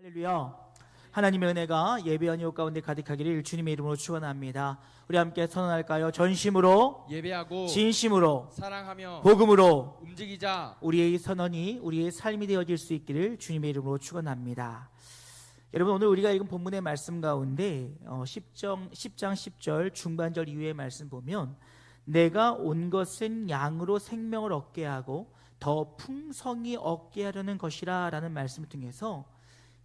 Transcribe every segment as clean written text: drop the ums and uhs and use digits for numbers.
할렐루야. 하나님의 은혜가 예배한 이웃 가운데 가득하기를 주님의 이름으로 축원합니다. 우리 함께 선언할까요? 전심으로 예배하고 진심으로 사랑하며 복음으로 움직이자. 우리의 선언이 우리의 삶이 되어질 수 있기를 주님의 이름으로 축원합니다. 여러분, 오늘 우리가 읽은 본문의 말씀 가운데 10장 10절 중반절 이후의 말씀 보면 내가 온 것은 양으로 생명을 얻게 하고 더 풍성히 얻게 하려는 것이라 라는 말씀을 통해서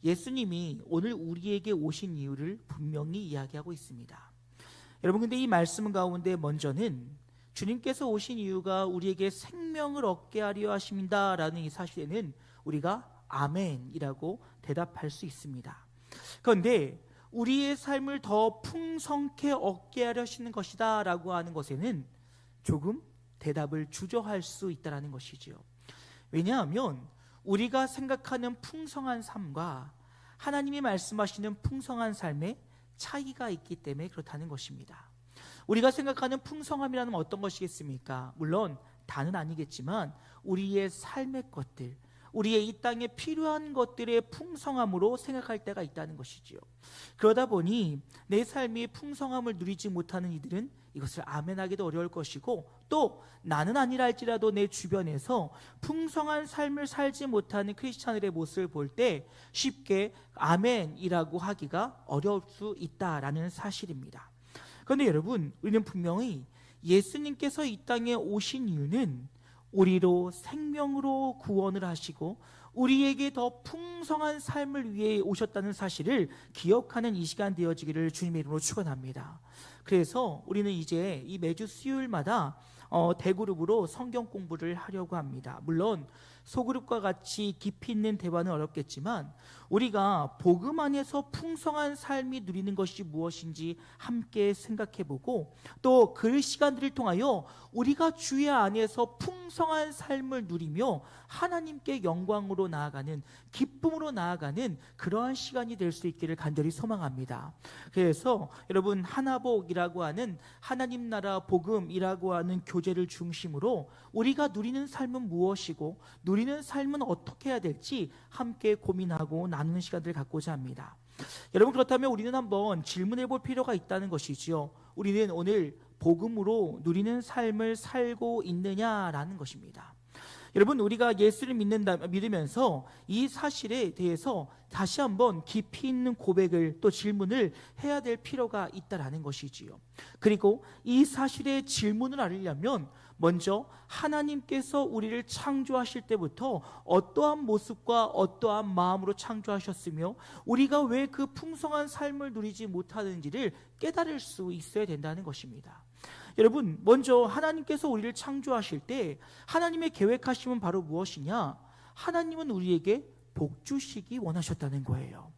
예수님이 오늘 우리에게 오신 이유를 분명히 이야기하고 있습니다. 여러분, 근데 이 말씀 가운데 먼저는 주님께서 오신 이유가 우리에게 생명을 얻게 하려 하십니다라는 이 사실에는 우리가 아멘이라고 대답할 수 있습니다. 그런데 우리의 삶을 더 풍성케 얻게 하려 하시는 것이다 라고 하는 것에는 조금 대답을 주저할 수 있다는 것이지요. 왜냐하면 우리가 생각하는 풍성한 삶과 하나님이 말씀하시는 풍성한 삶에 차이가 있기 때문에 그렇다는 것입니다. 우리가 생각하는 풍성함이라는 어떤 것이겠습니까? 물론 다는 아니겠지만 우리의 삶의 것들, 우리의 이 땅에 필요한 것들의 풍성함으로 생각할 때가 있다는 것이지요. 그러다 보니 내 삶이 풍성함을 누리지 못하는 이들은 이것을 아멘하기도 어려울 것이고, 또 나는 아니라 할지라도 내 주변에서 풍성한 삶을 살지 못하는 크리스찬들의 모습을 볼 때 쉽게 아멘이라고 하기가 어려울 수 있다라는 사실입니다. 그런데 여러분, 우리는 분명히 예수님께서 이 땅에 오신 이유는 우리로 생명으로 구원을 하시고 우리에게 더 풍성한 삶을 위해 오셨다는 사실을 기억하는 이 시간 되어지기를 주님의 이름으로 축원합니다. 그래서 우리는 이제 이 매주 수요일마다 대그룹으로 성경 공부를 하려고 합니다. 물론 소그룹과 같이 깊이 있는 대화는 어렵겠지만 우리가 복음 안에서 풍성한 삶이 누리는 것이 무엇인지 함께 생각해보고, 또 그 시간들을 통하여 우리가 주의 안에서 풍성한 삶을 누리며 하나님께 영광으로 나아가는, 기쁨으로 나아가는 그러한 시간이 될 수 있기를 간절히 소망합니다. 그래서 여러분, 하나복이라고 하는 하나님 나라 복음이라고 하는 교제를 중심으로 우리가 누리는 삶은 무엇이고 누리는 삶은 어떻게 해야 될지 함께 고민하고 나누는 시간들을 갖고자 합니다. 여러분, 그렇다면 우리는 한번 질문해 볼 필요가 있다는 것이지요. 우리는 오늘 복음으로 누리는 삶을 살고 있느냐라는 것입니다. 여러분, 우리가 예수를 믿으면서 이 사실에 대해서 다시 한번 깊이 있는 고백을, 또 질문을 해야 될 필요가 있다라는 것이지요. 그리고 이 사실의 질문을 알려면 먼저 하나님께서 우리를 창조하실 때부터 어떠한 모습과 어떠한 마음으로 창조하셨으며 우리가 왜 그 풍성한 삶을 누리지 못하는지를 깨달을 수 있어야 된다는 것입니다. 여러분, 먼저 하나님께서 우리를 창조하실 때 하나님의 계획하심은 바로 무엇이냐? 하나님은 우리에게 복 주시기 원하셨다는 거예요.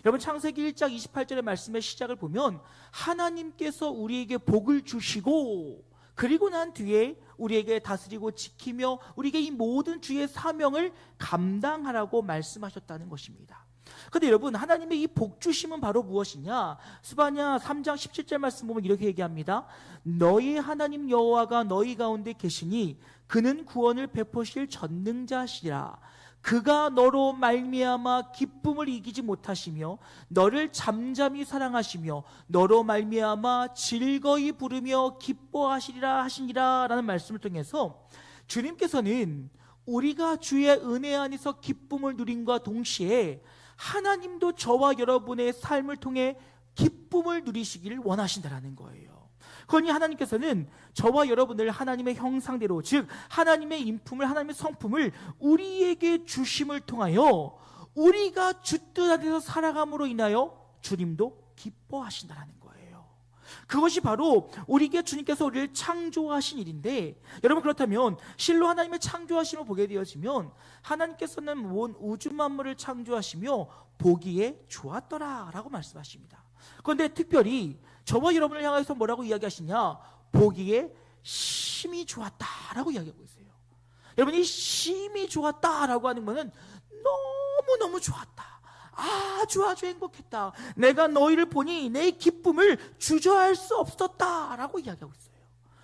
여러분, 창세기 1장 28절의 말씀의 시작을 보면 하나님께서 우리에게 복을 주시고, 그리고 난 뒤에 우리에게 다스리고 지키며 우리에게 이 모든 주의 사명을 감당하라고 말씀하셨다는 것입니다. 그런데 여러분, 하나님의 이 복 주심은 바로 무엇이냐? 스바냐 3장 17절 말씀 보면 이렇게 얘기합니다. 너희 하나님 여호와가 너희 가운데 계시니 그는 구원을 베푸실 전능자시라. 그가 너로 말미암아 기쁨을 이기지 못하시며 너를 잠잠히 사랑하시며 너로 말미암아 즐거이 부르며 기뻐하시리라 하시니라 라는 말씀을 통해서 주님께서는 우리가 주의 은혜 안에서 기쁨을 누림과 동시에 하나님도 저와 여러분의 삶을 통해 기쁨을 누리시기를 원하신다라는 거예요. 그러니 하나님께서는 저와 여러분을 하나님의 형상대로, 즉 하나님의 인품을, 하나님의 성품을 우리에게 주심을 통하여 우리가 주 뜻 안에서 살아감으로 인하여 주님도 기뻐하신다라는 거예요. 그것이 바로 우리에게 주님께서 우리를 창조하신 일인데, 여러분, 그렇다면 실로 하나님의 창조하심을 보게 되어지면 하나님께서는 온 우주 만물을 창조하시며 보기에 좋았더라 라고 말씀하십니다. 그런데 특별히 저와 여러분을 향해서 뭐라고 이야기하시냐? 보기에 심히 좋았다라고 이야기하고 있어요. 여러분, 이 심히 좋았다라고 하는 것은 너무너무 좋았다, 아주 행복했다, 내가 너희를 보니 내 기쁨을 주저할 수 없었다라고 이야기하고 있어요.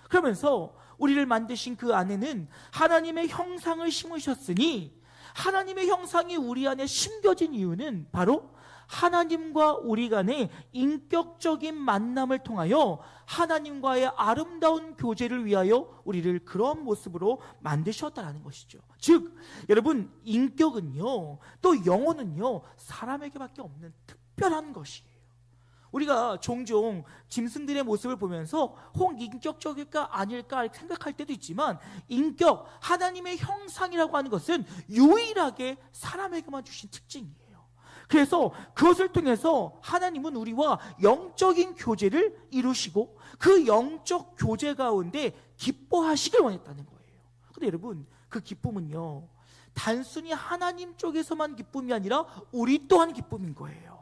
그러면서 우리를 만드신 그 안에는 하나님의 형상을 심으셨으니 하나님의 형상이 우리 안에 심겨진 이유는 바로 하나님과 우리 간의 인격적인 만남을 통하여 하나님과의 아름다운 교제를 위하여 우리를 그런 모습으로 만드셨다는 것이죠. 즉 여러분, 인격은요, 또 영혼은요, 사람에게밖에 없는 특별한 것이에요. 우리가 종종 짐승들의 모습을 보면서 혹 인격적일까 아닐까 생각할 때도 있지만, 인격, 하나님의 형상이라고 하는 것은 유일하게 사람에게만 주신 특징이에요. 그래서 그것을 통해서 하나님은 우리와 영적인 교제를 이루시고 그 영적 교제 가운데 기뻐하시길 원했다는 거예요. 그런데 여러분, 그 기쁨은요, 단순히 하나님 쪽에서만 기쁨이 아니라 우리 또한 기쁨인 거예요.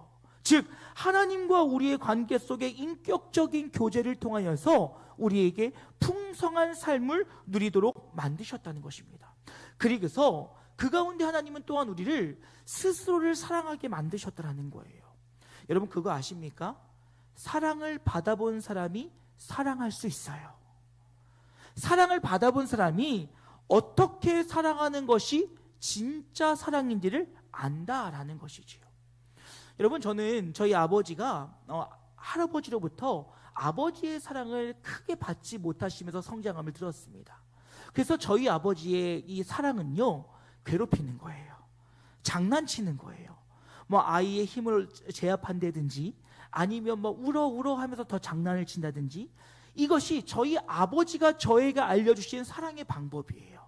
즉 하나님과 우리의 관계 속에 인격적인 교제를 통하여서 우리에게 풍성한 삶을 누리도록 만드셨다는 것입니다. 그리고서 그 가운데 하나님은 또한 우리를 스스로를 사랑하게 만드셨다는 거예요. 여러분, 그거 아십니까? 사랑을 받아본 사람이 사랑할 수 있어요. 사랑을 받아본 사람이 어떻게 사랑하는 것이 진짜 사랑인지를 안다라는 것이지요. 여러분, 저는 저희 아버지가 할아버지로부터 아버지의 사랑을 크게 받지 못하시면서 성장함을 들었습니다. 그래서 저희 아버지의 이 사랑은요, 괴롭히는 거예요. 장난치는 거예요. 아이의 힘을 제압한다든지 아니면 울어 하면서 더 장난을 친다든지, 이것이 저희 아버지가 저에게 알려주신 사랑의 방법이에요.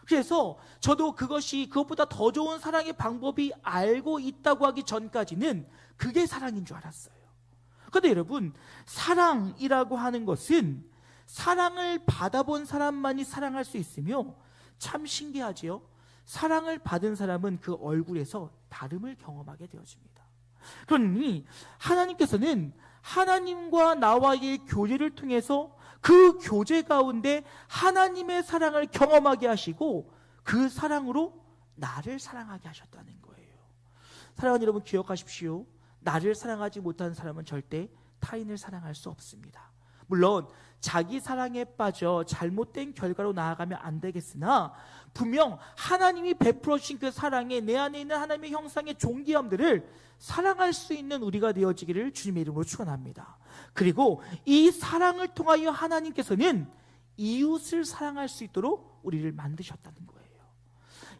그래서 저도 그것보다 더 좋은 사랑의 방법이 알고 있다고 하기 전까지는 그게 사랑인 줄 알았어요. 그런데 여러분, 사랑이라고 하는 것은 사랑을 받아본 사람만이 사랑할 수 있으며, 참 신기하지요? 사랑을 받은 사람은 그 얼굴에서 다름을 경험하게 되어집니다. 그러니 하나님께서는 하나님과 나와의 교제를 통해서 그 교제 가운데 하나님의 사랑을 경험하게 하시고 그 사랑으로 나를 사랑하게 하셨다는 거예요. 사랑하는 여러분, 기억하십시오. 나를 사랑하지 못하는 사람은 절대 타인을 사랑할 수 없습니다. 물론 자기 사랑에 빠져 잘못된 결과로 나아가면 안 되겠으나, 분명 하나님이 베풀어 주신 그 사랑에 내 안에 있는 하나님의 형상의 존귀함들을 사랑할 수 있는 우리가 되어지기를 주님의 이름으로 축원합니다. 그리고 이 사랑을 통하여 하나님께서는 이웃을 사랑할 수 있도록 우리를 만드셨다는 거예요.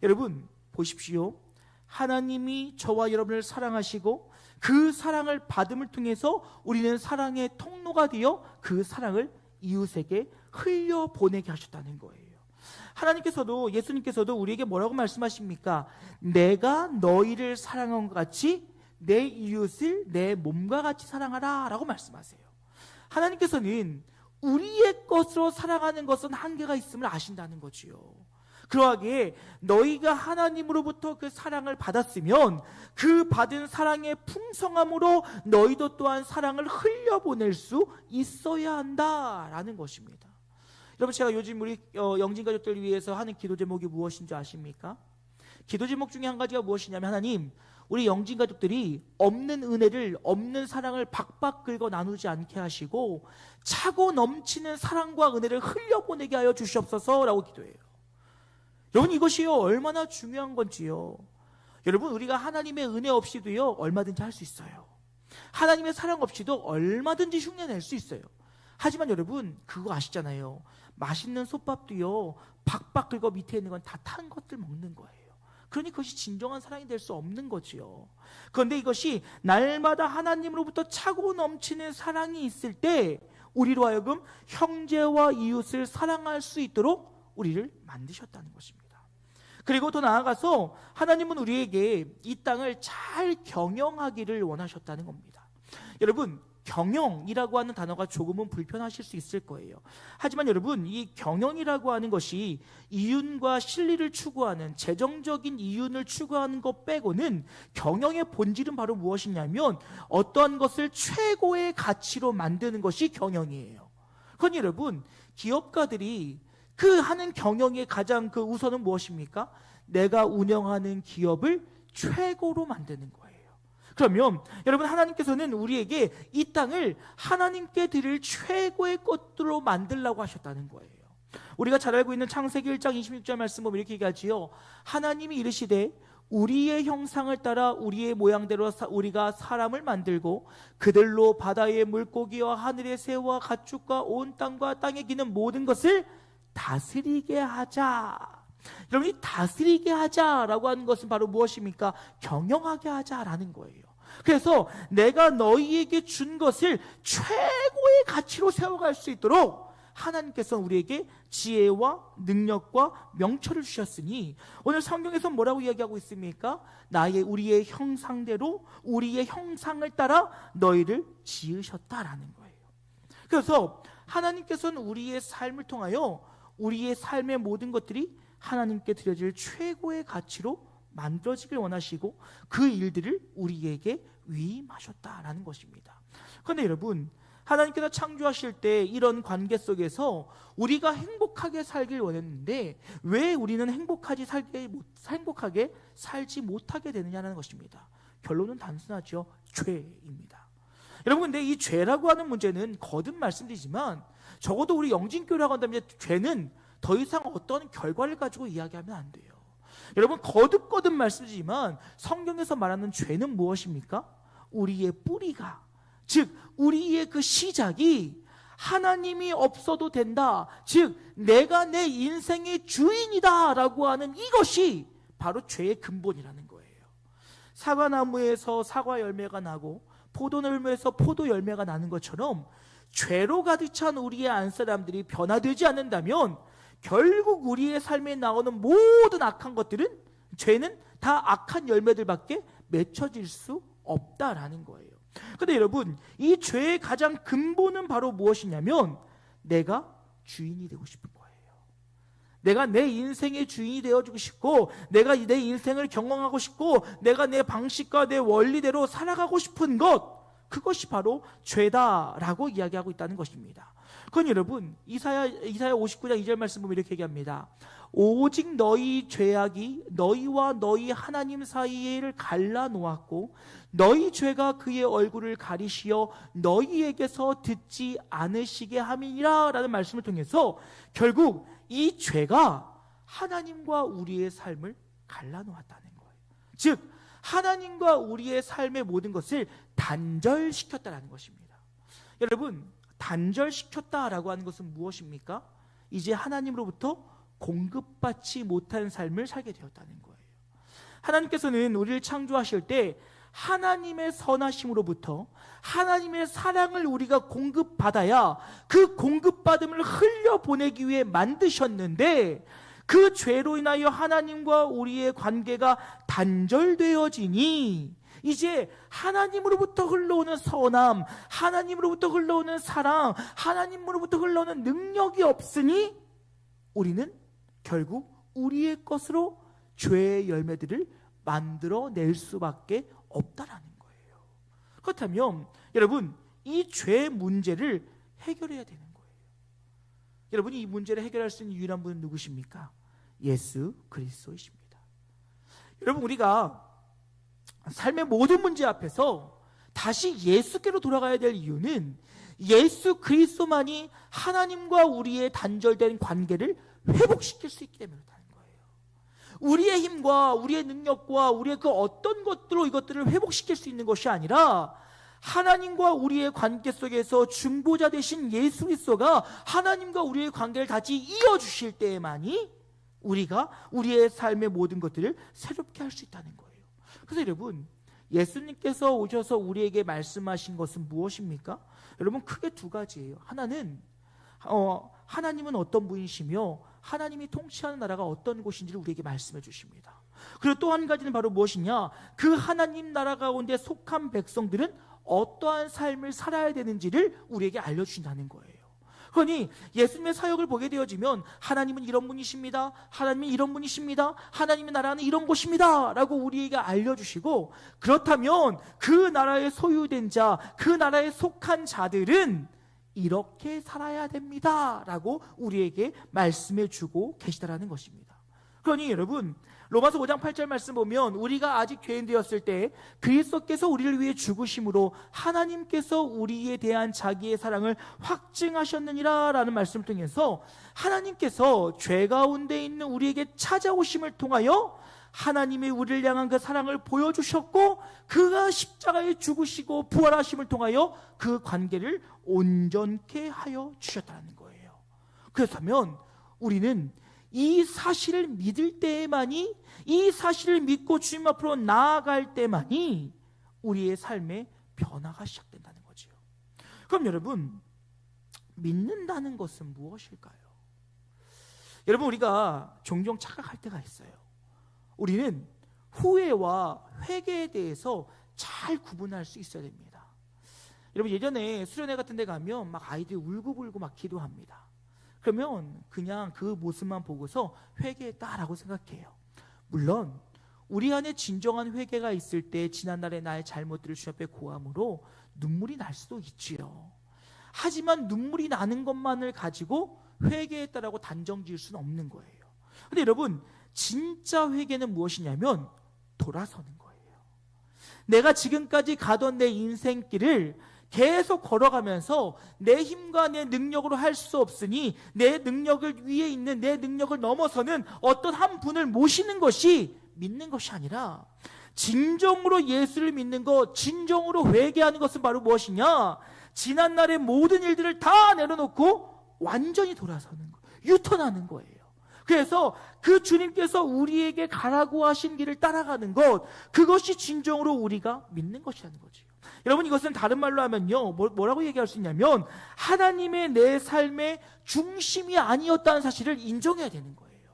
여러분, 보십시오. 하나님이 저와 여러분을 사랑하시고 그 사랑을 받음을 통해서 우리는 사랑의 통로가 되어 그 사랑을 이웃에게 흘려보내게 하셨다는 거예요. 하나님께서도, 예수님께서도 우리에게 뭐라고 말씀하십니까? 내가 너희를 사랑한 것 같이 내 이웃을 내 몸과 같이 사랑하라 라고 말씀하세요. 하나님께서는 우리의 것으로 사랑하는 것은 한계가 있음을 아신다는 거지요. 그러하기에 너희가 하나님으로부터 그 사랑을 받았으면 그 받은 사랑의 풍성함으로 너희도 또한 사랑을 흘려보낼 수 있어야 한다라는 것입니다. 여러분, 제가 요즘 우리 영진가족들 위해서 하는 기도 제목이 무엇인지 아십니까? 기도 제목 중에 한 가지가 무엇이냐면, 하나님, 우리 영진가족들이 없는 은혜를, 없는 사랑을 박박 긁어 나누지 않게 하시고 차고 넘치는 사랑과 은혜를 흘려보내게 하여 주시옵소서라고 기도해요. 여러분, 이것이요 얼마나 중요한 건지요. 여러분, 우리가 하나님의 은혜 없이도요 얼마든지 할 수 있어요. 하나님의 사랑 없이도 얼마든지 흉내낼 수 있어요. 하지만 여러분, 그거 아시잖아요. 맛있는 솥밥도요 박박 긁어 밑에 있는 건 다 탄 것들 먹는 거예요. 그러니 그것이 진정한 사랑이 될 수 없는 거지요. 그런데 이것이 날마다 하나님으로부터 차고 넘치는 사랑이 있을 때 우리로 하여금 형제와 이웃을 사랑할 수 있도록 우리를 만드셨다는 것입니다. 그리고 더 나아가서 하나님은 우리에게 이 땅을 잘 경영하기를 원하셨다는 겁니다. 여러분, 경영이라고 하는 단어가 조금은 불편하실 수 있을 거예요. 하지만 여러분, 이 경영이라고 하는 것이 이윤과 실리를 추구하는, 재정적인 이윤을 추구하는 것 빼고는 경영의 본질은 바로 무엇이냐면 어떠한 것을 최고의 가치로 만드는 것이 경영이에요. 그러니 여러분, 기업가들이 그 하는 경영의 가장 그 우선은 무엇입니까? 내가 운영하는 기업을 최고로 만드는 거예요. 그러면 여러분, 하나님께서는 우리에게 이 땅을 하나님께 드릴 최고의 것들로 만들라고 하셨다는 거예요. 우리가 잘 알고 있는 창세기 1장 26절 말씀 보면 이렇게 얘기하지요. 하나님이 이르시되 우리의 형상을 따라 우리의 모양대로 우리가 사람을 만들고 그들로 바다의 물고기와 하늘의 새와 가축과 온 땅과 땅에 기는 모든 것을 다스리게 하자. 여러분, 이 다스리게 하자라고 하는 것은 바로 무엇입니까? 경영하게 하자라는 거예요. 그래서 내가 너희에게 준 것을 최고의 가치로 세워갈 수 있도록 하나님께서 우리에게 지혜와 능력과 명철을 주셨으니, 오늘 성경에서 뭐라고 이야기하고 있습니까? 우리의 형상대로 우리의 형상을 따라 너희를 지으셨다라는 거예요. 그래서 하나님께서는 우리의 삶을 통하여 우리의 삶의 모든 것들이 하나님께 드려질 최고의 가치로 만들어지길 원하시고 그 일들을 우리에게 위임하셨다라는 것입니다. 그런데 여러분, 하나님께서 창조하실 때 이런 관계 속에서 우리가 행복하게 살길 원했는데 왜 우리는 행복하게 살지 못하게 되느냐는 것입니다. 결론은 단순하죠. 죄입니다. 여러분, 근데 이 죄라고 하는 문제는 거듭 말씀드리지만 적어도 우리 영진교회라고 한다면 죄는 더 이상 어떤 결과를 가지고 이야기하면 안 돼요. 여러분, 거듭 말씀드리지만 성경에서 말하는 죄는 무엇입니까? 우리의 뿌리가, 즉 우리의 그 시작이 하나님이 없어도 된다, 즉 내가 내 인생의 주인이다 라고 하는 이것이 바로 죄의 근본이라는 거예요. 사과나무에서 사과 열매가 나고 포도나무에서 포도 열매가 나는 것처럼 죄로 가득 찬 우리의 안사람들이 변화되지 않는다면 결국 우리의 삶에 나오는 모든 악한 것들은, 죄는 다 악한 열매들밖에 맺혀질 수 없다라는 거예요. 그런데 여러분, 이 죄의 가장 근본은 바로 무엇이냐면 내가 주인이 되고 싶은 거예요. 내가 내 인생의 주인이 되어주고 싶고, 내가 내 인생을 경영하고 싶고, 내가 내 방식과 내 원리대로 살아가고 싶은 것, 그것이 바로 죄다라고 이야기하고 있다는 것입니다. 그건 여러분, 이사야 59장 2절 말씀 보면 이렇게 얘기합니다. 오직 너희 죄악이 너희와 너희 하나님 사이를 갈라놓았고 너희 죄가 그의 얼굴을 가리시어 너희에게서 듣지 않으시게 함이니라 라는 말씀을 통해서 결국 이 죄가 하나님과 우리의 삶을 갈라놓았다는 거예요. 즉 하나님과 우리의 삶의 모든 것을 단절시켰다는 것입니다. 여러분, 단절시켰다라고 하는 것은 무엇입니까? 이제 하나님으로부터 공급받지 못한 삶을 살게 되었다는 거예요. 하나님께서는 우리를 창조하실 때 하나님의 선하심으로부터 하나님의 사랑을 우리가 공급받아야 그 공급받음을 흘려보내기 위해 만드셨는데, 그 죄로 인하여 하나님과 우리의 관계가 단절되어지니 이제 하나님으로부터 흘러오는 선함, 하나님으로부터 흘러오는 사랑, 하나님으로부터 흘러오는 능력이 없으니 우리는 결국 우리의 것으로 죄의 열매들을 만들어낼 수밖에 없다라는 거예요. 그렇다면 여러분, 이 죄의 문제를 해결해야 되는 거예요. 여러분이 이 문제를 해결할 수 있는 유일한 분은 누구십니까? 예수 그리스도이십니다. 여러분, 우리가 삶의 모든 문제 앞에서 다시 예수께로 돌아가야 될 이유는 예수 그리스도만이 하나님과 우리의 단절된 관계를 회복시킬 수 있기 때문에 그렇다는 거예요. 우리의 힘과 우리의 능력과 우리의 그 어떤 것들로 이것들을 회복시킬 수 있는 것이 아니라 하나님과 우리의 관계 속에서 중보자 되신 예수 그리스도가 하나님과 우리의 관계를 다시 이어주실 때에만이 우리가 우리의 삶의 모든 것들을 새롭게 할 수 있다는 거예요. 그래서 여러분, 예수님께서 오셔서 우리에게 말씀하신 것은 무엇입니까? 여러분, 크게 두 가지예요. 하나는 하나님은 어떤 분이시며 하나님이 통치하는 나라가 어떤 곳인지를 우리에게 말씀해 주십니다. 그리고 또 한 가지는 바로 무엇이냐? 그 하나님 나라 가운데 속한 백성들은 어떠한 삶을 살아야 되는지를 우리에게 알려주신다는 거예요. 그러니 예수님의 사역을 보게 되어지면 하나님은 이런 분이십니다, 하나님은 이런 분이십니다, 하나님의 나라는 이런 곳입니다 라고 우리에게 알려주시고, 그렇다면 그 나라에 소유된 자, 그 나라에 속한 자들은 이렇게 살아야 됩니다 라고 우리에게 말씀해 주고 계시다라는 것입니다. 그러니 여러분, 로마서 5장 8절 말씀 보면 우리가 아직 죄인 되었을 때 그리스도께서 우리를 위해 죽으심으로 하나님께서 우리에 대한 자기의 사랑을 확증하셨느니라 라는 말씀을 통해서 하나님께서 죄 가운데 있는 우리에게 찾아오심을 통하여 하나님의 우리를 향한 그 사랑을 보여주셨고, 그가 십자가에 죽으시고 부활하심을 통하여 그 관계를 온전케 하여 주셨다는 거예요. 그렇다면 우리는 이 사실을 믿을 때만이, 이 사실을 믿고 주님 앞으로 나아갈 때만이 우리의 삶의 변화가 시작된다는 거죠. 그럼 여러분, 믿는다는 것은 무엇일까요? 여러분, 우리가 종종 착각할 때가 있어요. 우리는 후회와 회개에 대해서 잘 구분할 수 있어야 됩니다. 여러분, 예전에 수련회 같은 데 가면 막 아이들이 울고불고 막 기도합니다. 그러면 그냥 그 모습만 보고서 회개했다라고 생각해요. 물론 우리 안에 진정한 회개가 있을 때 지난날의 나의 잘못들을 주 앞에 고함으로 눈물이 날 수도 있지요. 하지만 눈물이 나는 것만을 가지고 회개했다라고 단정 지을 수는 없는 거예요. 근데 여러분, 진짜 회개는 무엇이냐면 돌아서는 거예요. 내가 지금까지 가던 내 인생길을 계속 걸어가면서 내 힘과 내 능력으로 할 수 없으니 내 능력을 위에 있는, 내 능력을 넘어서는 어떤 한 분을 모시는 것이 믿는 것이 아니라, 진정으로 예수를 믿는 것, 진정으로 회개하는 것은 바로 무엇이냐? 지난날의 모든 일들을 다 내려놓고 완전히 돌아서는 거예요. 유턴하는 거예요. 그래서 그 주님께서 우리에게 가라고 하신 길을 따라가는 것, 그것이 진정으로 우리가 믿는 것이라는 거죠. 여러분, 이것은 다른 말로 하면요, 뭐라고 얘기할 수 있냐면 하나님의 내 삶의 중심이 아니었다는 사실을 인정해야 되는 거예요.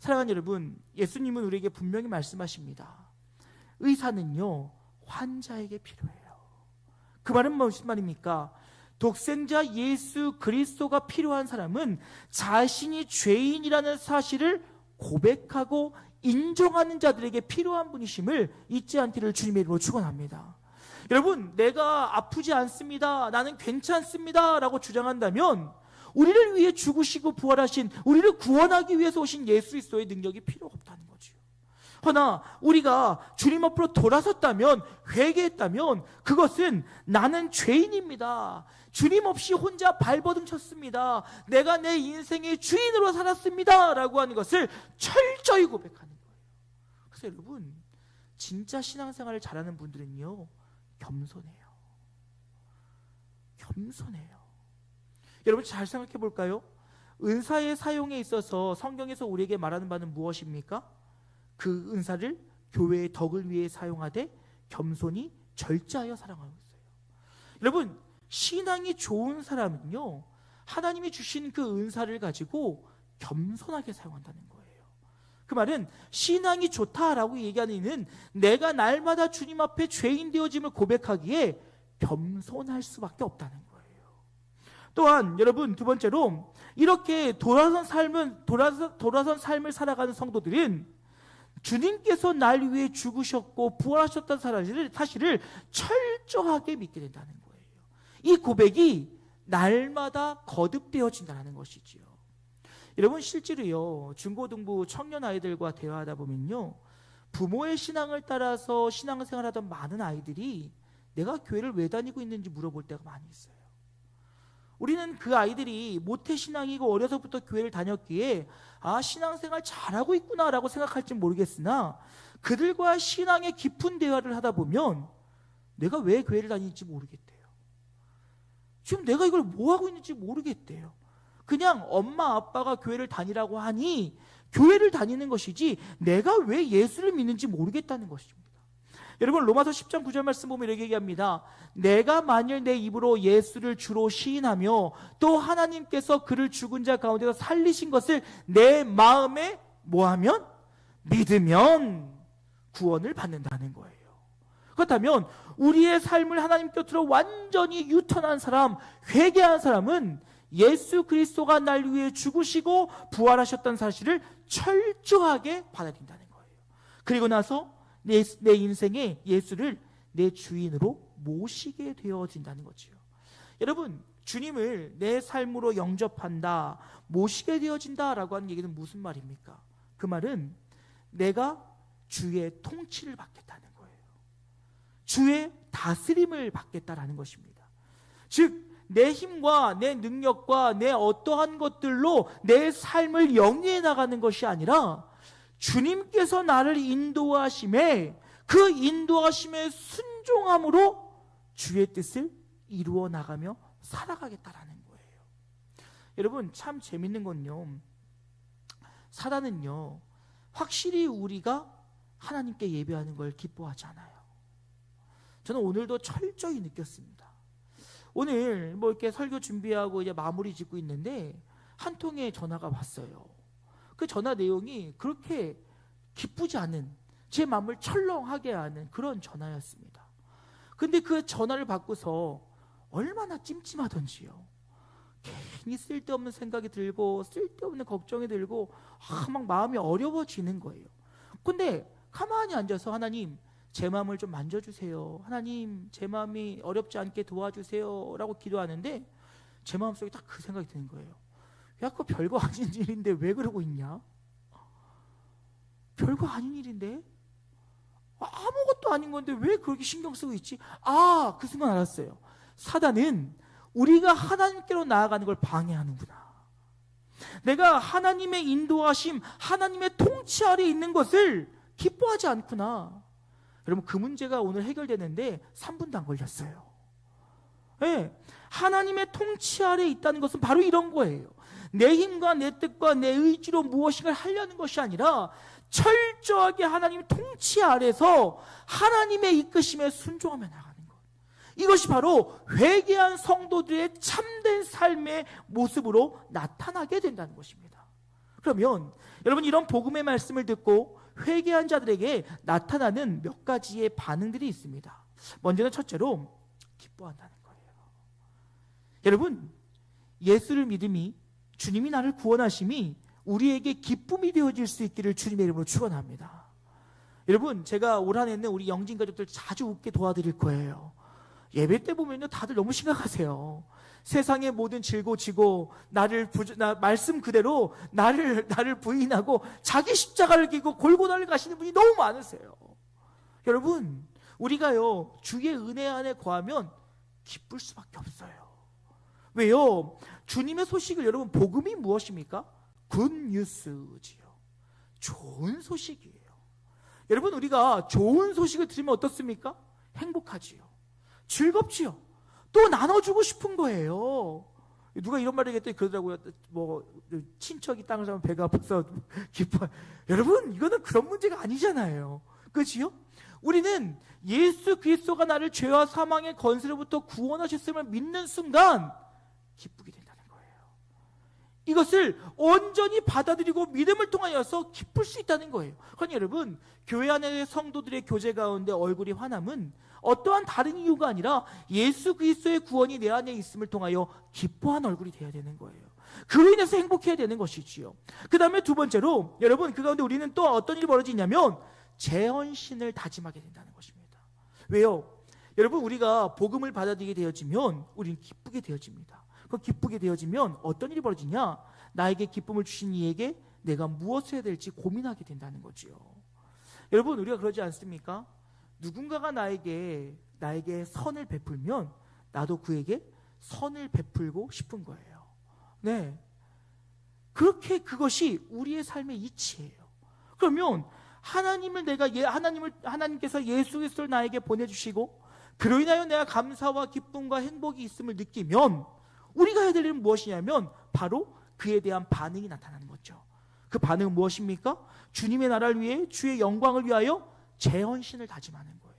사랑하는 여러분, 예수님은 우리에게 분명히 말씀하십니다. 의사는요, 환자에게 필요해요. 그 말은 무슨 말입니까? 독생자 예수 그리스도가 필요한 사람은 자신이 죄인이라는 사실을 고백하고 인정하는 자들에게 필요한 분이심을 잊지 않기를 주님의 이름으로 축원합니다. 여러분, 내가 아프지 않습니다, 나는 괜찮습니다 라고 주장한다면 우리를 위해 죽으시고 부활하신, 우리를 구원하기 위해서 오신 예수 그리스도의 능력이 필요가 없다는 거죠. 그러나 우리가 주님 앞으로 돌아섰다면, 회개했다면, 그것은 나는 죄인입니다, 주님 없이 혼자 발버둥 쳤습니다, 내가 내 인생의 주인으로 살았습니다 라고 하는 것을 철저히 고백하는 거예요. 그래서 여러분, 진짜 신앙생활을 잘하는 분들은요, 겸손해요. 겸손해요. 여러분, 잘 생각해 볼까요? 은사의 사용에 있어서 성경에서 우리에게 말하는 바는 무엇입니까? 그 은사를 교회의 덕을 위해 사용하되 겸손히 절제하여 사랑하고 있어요. 여러분, 신앙이 좋은 사람은요, 하나님이 주신 그 은사를 가지고 겸손하게 사용한다는 거예요. 그 말은 신앙이 좋다라고 얘기하는 이는 내가 날마다 주님 앞에 죄인 되어짐을 고백하기에 겸손할 수밖에 없다는 거예요. 또한 여러분, 두 번째로, 이렇게 돌아선 삶을 살아가는 성도들은 주님께서 날 위해 죽으셨고 부활하셨다는 사실을 철저하게 믿게 된다는 거예요. 이 고백이 날마다 거듭되어진다는 것이지요. 여러분, 실제로요, 중고등부 청년 아이들과 대화하다 보면요, 부모의 신앙을 따라서 신앙생활하던 많은 아이들이 내가 교회를 왜 다니고 있는지 물어볼 때가 많이 있어요. 우리는 그 아이들이 모태신앙이고 어려서부터 교회를 다녔기에 신앙생활 잘하고 있구나라고 생각할지 모르겠으나, 그들과 신앙의 깊은 대화를 하다 보면 내가 왜 교회를 다니는지 모르겠대요. 지금 내가 이걸 뭐 하고 있는지 모르겠대요. 그냥 엄마 아빠가 교회를 다니라고 하니 교회를 다니는 것이지 내가 왜 예수를 믿는지 모르겠다는 것입니다. 여러분, 로마서 10장 9절 말씀 보면 이렇게 얘기합니다. 내가 만일 내 입으로 예수를 주로 시인하며 또 하나님께서 그를 죽은 자 가운데서 살리신 것을 내 마음에 뭐하면? 믿으면 구원을 받는다는 거예요. 그렇다면 우리의 삶을 하나님 곁으로 완전히 유턴한 사람, 회개한 사람은 예수 그리스도가 날 위해 죽으시고 부활하셨다는 사실을 철저하게 받아들인다는 거예요. 그리고 나서 내 인생에 예수를 내 주인으로 모시게 되어진다는 거죠. 여러분, 주님을 내 삶으로 영접한다, 모시게 되어진다라고 하는 얘기는 무슨 말입니까? 그 말은 내가 주의 통치를 받겠다는 거예요. 주의 다스림을 받겠다라는 것입니다. 즉 내 힘과 내 능력과 내 어떠한 것들로 내 삶을 영위해 나가는 것이 아니라 주님께서 나를 인도하심에 그 인도하심에 순종함으로 주의 뜻을 이루어 나가며 살아가겠다라는 거예요. 여러분 참 재밌는 건요, 사단은요 확실히 우리가 하나님께 예배하는 걸 기뻐하지 않아요. 저는 오늘도 철저히 느꼈습니다. 오늘 뭐 이렇게 설교 준비하고 이제 마무리 짓고 있는데 한 통의 전화가 왔어요. 그 전화 내용이 그렇게 기쁘지 않은, 제 마음을 철렁하게 하는 그런 전화였습니다. 근데 그 전화를 받고서 얼마나 찜찜하던지요. 괜히 쓸데없는 생각이 들고 쓸데없는 걱정이 들고 막 마음이 어려워지는 거예요. 근데 가만히 앉아서 하나님 제 마음을 좀 만져주세요, 하나님 제 마음이 어렵지 않게 도와주세요 라고 기도하는데 제 마음속에 딱 그 생각이 드는 거예요. 야, 그거 별거 아닌 일인데 왜 그러고 있냐? 별거 아닌 일인데? 아무것도 아닌 건데 왜 그렇게 신경 쓰고 있지? 아, 그 순간 알았어요. 사단은 우리가 하나님께로 나아가는 걸 방해하는구나. 내가 하나님의 인도하심, 하나님의 통치 아래 있는 것을 기뻐하지 않구나. 여러분 그 문제가 오늘 해결되는데 3분도 안 걸렸어요. 네, 하나님의 통치 아래 있다는 것은 바로 이런 거예요. 내 힘과 내 뜻과 내 의지로 무엇인가를 하려는 것이 아니라 철저하게 하나님 통치 아래서 하나님의 이끄심에 순종하며 나가는 것. 이것이 바로 회개한 성도들의 참된 삶의 모습으로 나타나게 된다는 것입니다. 그러면 여러분 이런 복음의 말씀을 듣고 회개한 자들에게 나타나는 몇 가지의 반응들이 있습니다. 먼저는 첫째로 기뻐한다는 거예요. 여러분 예수를 믿음이, 주님이 나를 구원하심이 우리에게 기쁨이 되어질 수 있기를 주님의 이름으로 축원합니다. 여러분 제가 올 한 해는 우리 영진 가족들 자주 웃게 도와드릴 거예요. 예배 때 보면요 다들 너무 심각하세요. 세상의 모든 질고지고 말씀 그대로 나를 부인하고 자기 십자가를 지고 골고다를 가시는 분이 너무 많으세요. 여러분 우리가요 주의 은혜 안에 거하면 기쁠 수밖에 없어요. 왜요? 주님의 소식을, 여러분 복음이 무엇입니까? 굿뉴스지요. 좋은 소식이에요. 여러분 우리가 좋은 소식을 들으면 어떻습니까? 행복하지요. 즐겁지요. 또 나눠주고 싶은 거예요. 누가 이런 말을 했더니 그러더라고요. 뭐 친척이 땅을 사면 배가 아파서 기뻐. 여러분 이거는 그런 문제가 아니잖아요. 그렇지요? 우리는 예수 그리스도가 나를 죄와 사망의 권세로부터 구원하셨음을 믿는 순간 기쁘게 된다는 거예요. 이것을 온전히 받아들이고 믿음을 통하여서 기쁠 수 있다는 거예요. 그러니 여러분 교회 안의 성도들의 교제 가운데 얼굴이 환함은 어떠한 다른 이유가 아니라 예수 그리스도의 구원이 내 안에 있음을 통하여 기뻐한 얼굴이 되어야 되는 거예요. 그로 인해서 행복해야 되는 것이지요. 그 다음에 두 번째로 여러분 그 가운데 우리는 또 어떤 일이 벌어지냐면 재헌신을 다짐하게 된다는 것입니다. 왜요? 여러분 우리가 복음을 받아들이게 되어지면 우리는 기쁘게 되어집니다. 그 기쁘게 되어지면 어떤 일이 벌어지냐? 나에게 기쁨을 주신 이에게 내가 무엇을 해야 될지 고민하게 된다는 거지요. 여러분 우리가 그러지 않습니까? 누군가가 나에게 선을 베풀면 나도 그에게 선을 베풀고 싶은 거예요. 네, 그렇게 그것이 우리의 삶의 이치예요. 그러면 하나님께서 예수 그리스도를 나에게 보내주시고 그로 인하여 내가 감사와 기쁨과 행복이 있음을 느끼면 우리가 해야 될 일은 무엇이냐면 바로 그에 대한 반응이 나타나는 거죠. 그 반응은 무엇입니까? 주님의 나라를 위해, 주의 영광을 위하여 재헌신을 다짐하는 거예요.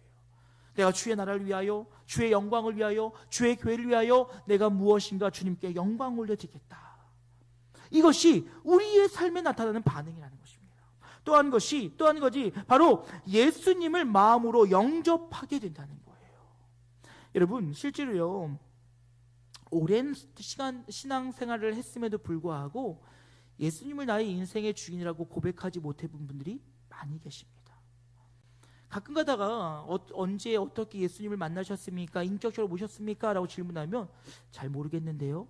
내가 주의 나라를 위하여, 주의 영광을 위하여, 주의 교회를 위하여 내가 무엇인가 주님께 영광을 올려드리겠다. 이것이 우리의 삶에 나타나는 반응이라는 것입니다. 또 한 것이 바로 예수님을 마음으로 영접하게 된다는 거예요. 여러분 실제로요 오랜 시간 신앙생활을 했음에도 불구하고 예수님을 나의 인생의 주인이라고 고백하지 못해본 분들이 많이 계십니다. 가끔 가다가 언제 어떻게 예수님을 만나셨습니까? 인격적으로 모셨습니까? 라고 질문하면 잘 모르겠는데요.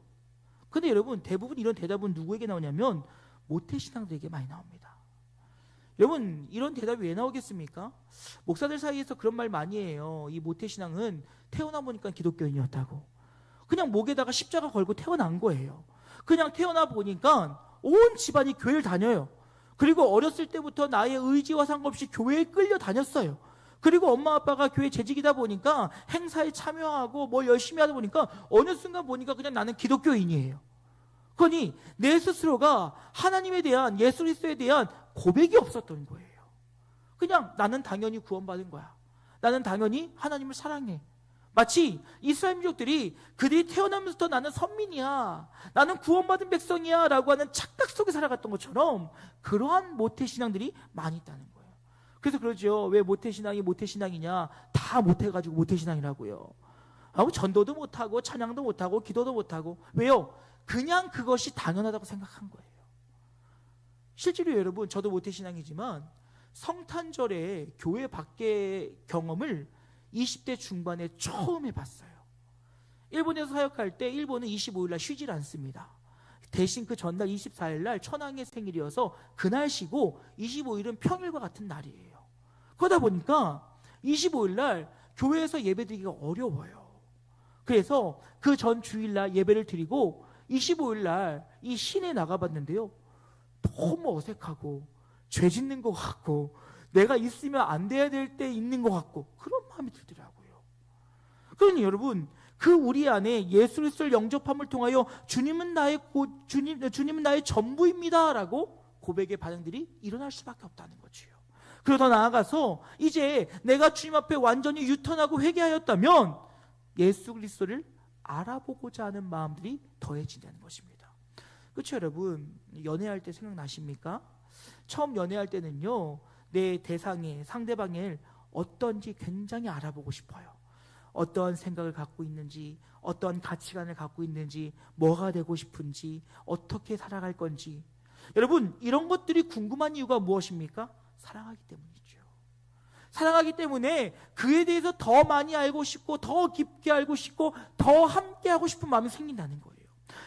근데 여러분 대부분 이런 대답은 누구에게 나오냐면 모태신앙들에게 많이 나옵니다. 여러분, 이런 대답이 왜 나오겠습니까? 목사들 사이에서 그런 말 많이 해요. 이 모태신앙은 태어나 보니까 기독교인이었다고. 그냥 목에다가 십자가 걸고 태어난 거예요. 그냥 태어나 보니까 온 집안이 교회를 다녀요. 그리고 어렸을 때부터 나의 의지와 상관없이 교회에 끌려 다녔어요. 그리고 엄마 아빠가 교회 재직이다 보니까 행사에 참여하고 뭘 열심히 하다 보니까 어느 순간 보니까 그냥 나는 기독교인이에요. 그러니 내 스스로가 하나님에 대한, 예수 그리스도에 대한 고백이 없었던 거예요. 그냥 나는 당연히 구원받은 거야. 나는 당연히 하나님을 사랑해. 마치 이스라엘 민족들이 그들이 태어나면서부터 나는 선민이야, 나는 구원받은 백성이야 라고 하는 착각 속에 살아갔던 것처럼 그러한 모태신앙들이 많이 있다는 거예요. 그래서 그러죠. 왜 모태신앙이 모태신앙이냐, 다 못해가지고 모태신앙이라고요. 전도도 못하고 찬양도 못하고 기도도 못하고. 왜요? 그냥 그것이 당연하다고 생각한 거예요. 실제로 여러분, 저도 모태신앙이지만 성탄절에 교회 밖의 경험을 20대 중반에 처음 해봤어요. 일본에서 사역할 때 일본은 25일날 쉬질 않습니다. 대신 그 전날 24일날 천황의 생일이어서 그날 쉬고 25일은 평일과 같은 날이에요. 그러다 보니까 25일날 교회에서 예배드리기가 어려워요. 그래서 그 전 주일날 예배를 드리고 25일날 이 시내에 나가봤는데요, 너무 어색하고 죄 짓는 것 같고 내가 있으면 안 돼야 될 때 있는 것 같고 그런 마음이 들더라고요. 그러니 여러분, 그 우리 안에 예수 그리스도를 영접함을 통하여 주님은 나의 전부입니다 라고 고백의 반응들이 일어날 수밖에 없다는 거지요. 그리고 더 나아가서 이제 내가 주님 앞에 완전히 유턴하고 회개하였다면 예수 그리스도를 알아보고자 하는 마음들이 더해진다는 것입니다. 그렇죠 여러분? 연애할 때 생각나십니까? 처음 연애할 때는요, 내 대상의 상대방을 어떤지 굉장히 알아보고 싶어요. 어떠한 생각을 갖고 있는지, 어떠한 가치관을 갖고 있는지, 뭐가 되고 싶은지, 어떻게 살아갈 건지. 여러분, 이런 것들이 궁금한 이유가 무엇입니까? 사랑하기 때문이죠. 사랑하기 때문에 그에 대해서 더 많이 알고 싶고 더 깊게 알고 싶고 더 함께하고 싶은 마음이 생긴다는 거예요.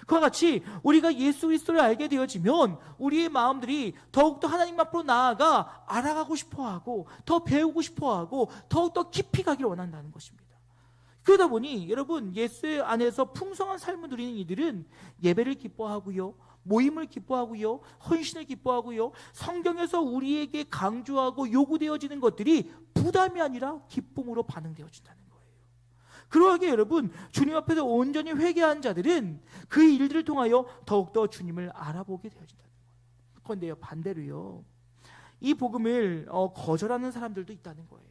그와 같이 우리가 예수 그리스도를 알게 되어지면 우리의 마음들이 더욱더 하나님 앞으로 나아가 알아가고 싶어하고 더 배우고 싶어하고 더욱더 깊이 가기를 원한다는 것입니다. 그러다 보니 여러분, 예수 안에서 풍성한 삶을 누리는 이들은 예배를 기뻐하고요, 모임을 기뻐하고요, 헌신을 기뻐하고요, 성경에서 우리에게 강조하고 요구되어지는 것들이 부담이 아니라 기쁨으로 반응되어진다는 거예요. 그러하게 여러분, 주님 앞에서 온전히 회개한 자들은 그 일들을 통하여 더욱더 주님을 알아보게 되어진다는 거예요. 그런데요, 반대로요, 이 복음을 거절하는 사람들도 있다는 거예요.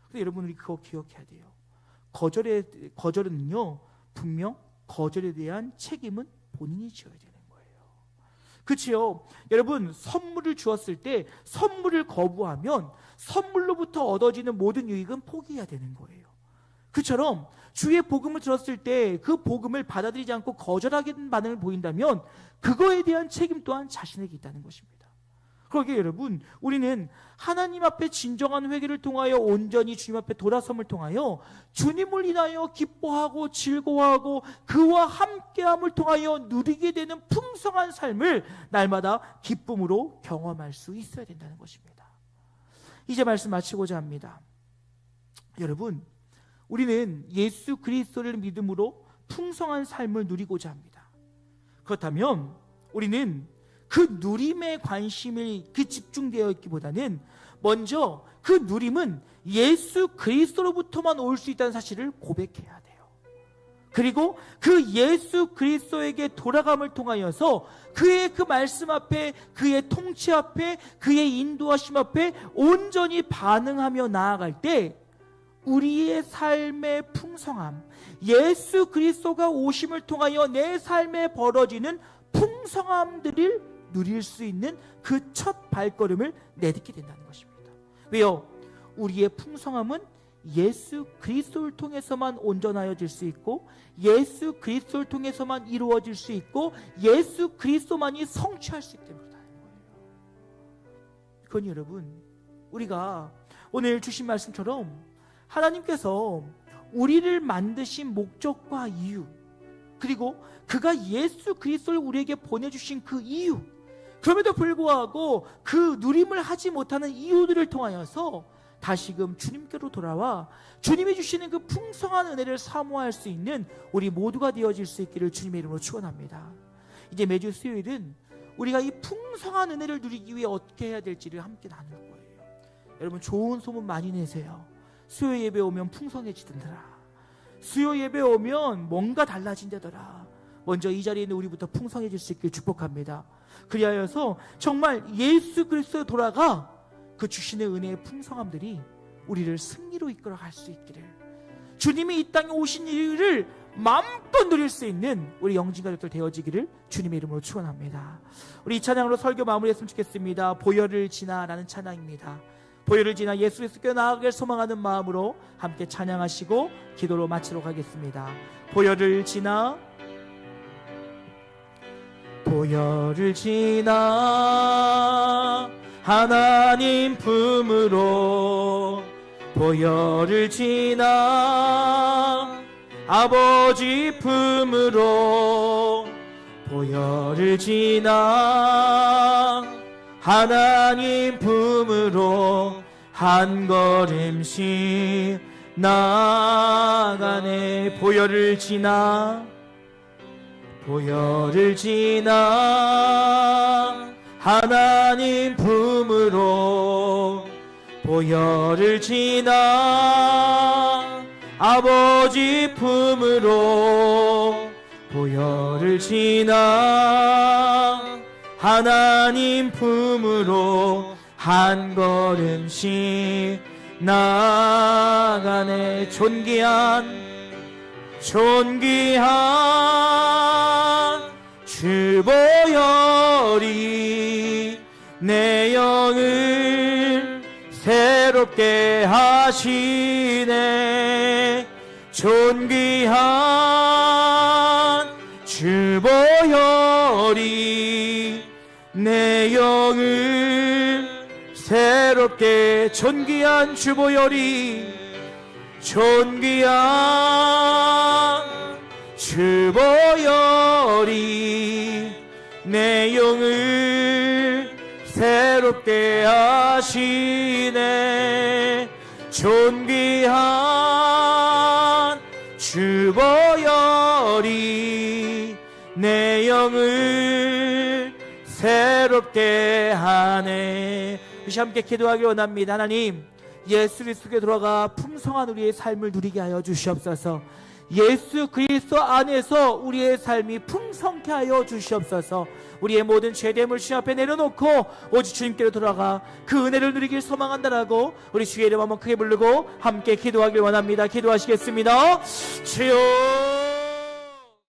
그래서 여러분, 우리 그거 기억해야 돼요. 거절은요, 분명 거절에 대한 책임은 본인이 지어야 되는 거예요. 그렇지요? 여러분, 선물을 주었을 때 선물을 거부하면 선물로부터 얻어지는 모든 유익은 포기해야 되는 거예요. 그처럼 주의 복음을 들었을 때 그 복음을 받아들이지 않고 거절하는 반응을 보인다면 그거에 대한 책임 또한 자신에게 있다는 것입니다. 그러기에 여러분, 우리는 하나님 앞에 진정한 회개를 통하여 온전히 주님 앞에 돌아섬을 통하여 주님을 인하여 기뻐하고 즐거워하고 그와 함께함을 통하여 누리게 되는 풍성한 삶을 날마다 기쁨으로 경험할 수 있어야 된다는 것입니다. 이제 말씀 마치고자 합니다. 여러분, 우리는 예수 그리스도를 믿음으로 풍성한 삶을 누리고자 합니다. 그렇다면 우리는 그 누림에 관심이 집중되어 있기보다는 먼저 그 누림은 예수 그리스도로부터만 올 수 있다는 사실을 고백해야 돼요. 그리고 그 예수 그리스도에게 돌아감을 통하여서 그의 그 말씀 앞에, 그의 통치 앞에, 그의 인도하심 앞에 온전히 반응하며 나아갈 때 우리의 삶의 풍성함, 예수 그리스도가 오심을 통하여 내 삶에 벌어지는 풍성함들을 누릴 수 있는 그 첫 발걸음을 내딛게 된다는 것입니다. 왜요? 우리의 풍성함은 예수 그리스도를 통해서만 온전하여질 수 있고 예수 그리스도를 통해서만 이루어질 수 있고 예수 그리스도만이 성취할 수 있기 때문이라는 거예요. 그건 여러분, 우리가 오늘 주신 말씀처럼 하나님께서 우리를 만드신 목적과 이유, 그리고 그가 예수 그리스도를 우리에게 보내주신 그 이유, 그럼에도 불구하고 그 누림을 하지 못하는 이유들을 통하여서 다시금 주님께로 돌아와 주님이 주시는 그 풍성한 은혜를 사모할 수 있는 우리 모두가 되어질 수 있기를 주님의 이름으로 축원합니다. 이제 매주 수요일은 우리가 이 풍성한 은혜를 누리기 위해 어떻게 해야 될지를 함께 나눌 거예요. 여러분, 좋은 소문 많이 내세요. 수요 예배 오면 풍성해지던더라. 수요 예배 오면 뭔가 달라진다더라. 먼저 이 자리에 있는 우리부터 풍성해질 수 있길 축복합니다. 그리하여서 정말 예수 그리스도에 돌아가 그 주신의 은혜의 풍성함들이 우리를 승리로 이끌어 갈 수 있기를, 주님이 이 땅에 오신 일을 마음껏 누릴 수 있는 우리 영진가족들 되어지기를 주님의 이름으로 축원합니다. 우리 이 찬양으로 설교 마무리했으면 좋겠습니다. 보혈을 지나라는 찬양입니다. 보혈을 지나 예수 그리스도께 나아가길 소망하는 마음으로 함께 찬양하시고 기도로 마치도록 하겠습니다. 보혈을 지나, 보혈을 지나 하나님 품으로, 보혈을 지나 아버지 품으로, 보혈을 지나 하나님 품으로 한 걸음씩 나아가네. 보혈을 지나, 보혈을 지나 하나님 품으로, 보혈을 지나 아버지 품으로, 보혈을 지나 하나님 품으로 한 걸음씩 나아가네. 존귀한 주 보혈이 내 영을 새롭게 하시네. 존귀한 주 보혈이 내 영을 새롭게, 존귀한 주 보혈이, 존귀한 주 보혈이 내 영을 새롭게 하시네. 존귀한 주 보혈이 내 영을 새롭게 하네. 다시 함께 기도하기 원합니다. 하나님, 예수 그리스도께 돌아가 풍성한 우리의 삶을 누리게 하여 주시옵소서. 예수 그리스도 안에서 우리의 삶이 풍성케 하여 주시옵소서. 우리의 모든 죄됨을 주님 앞에 내려놓고 오직 주님께로 돌아가 그 은혜를 누리길 소망한다라고 우리 주의 이름 한번 크게 부르고 함께 기도하길 원합니다. 기도하시겠습니다. 주여.